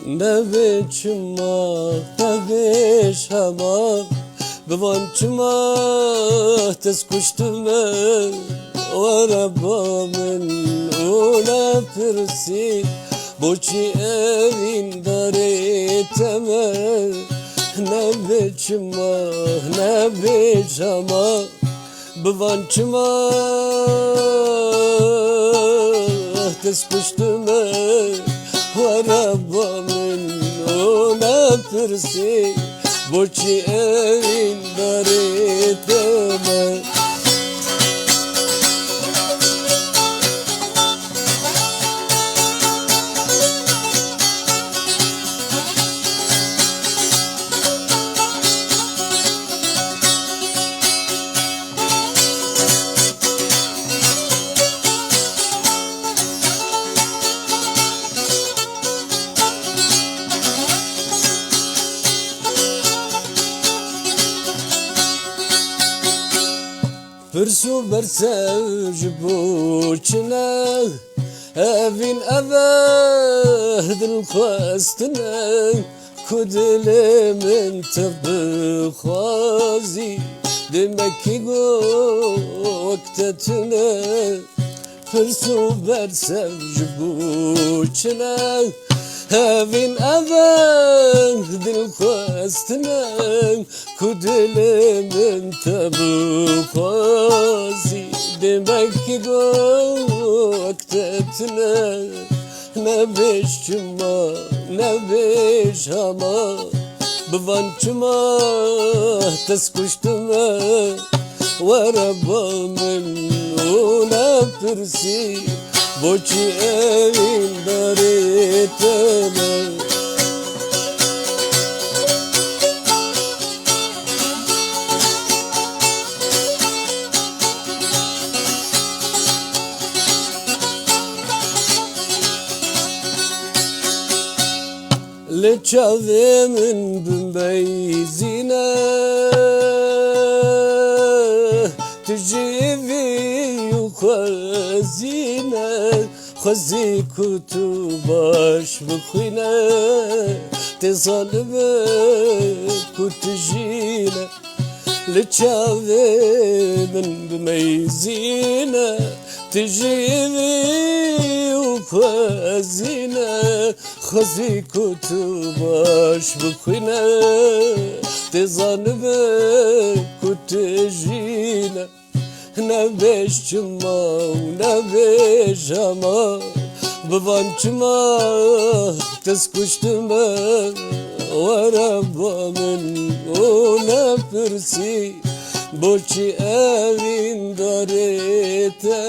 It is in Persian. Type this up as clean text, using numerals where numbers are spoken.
نبیچما نبیشما بوانچما تسکشتمه وربا من اونا پرسی بوچی evin dariteme نبیچما نبیشما بوانچما تسکشتمه وربا من اونا پرسی بوچی evin dariteme Pırsu bersevj buçine evin eve dilxwastine ku dilimin tebbi xwazi demekî wektetine Pırsu bersevj buçine evin eve dilxwastine ku dilimin tebbi xwazi demekî wektetine nebêjçima nebêjama bivançima teskuştime wereba min ona pirsî boçî evîn dariteme لچاویمن بمبیزینه تجیوی و خوزینه خوزی کتو باش بخوینه تظالمه کتجینه لچاویمن بمبیزینه تجیوی و خوزینه خزی کتو باش بخوینه تزانبه کتجینه نبیشما و نبیشما بوانچما تسکشتمه وربا من اونا پرسی بوچی evin daریته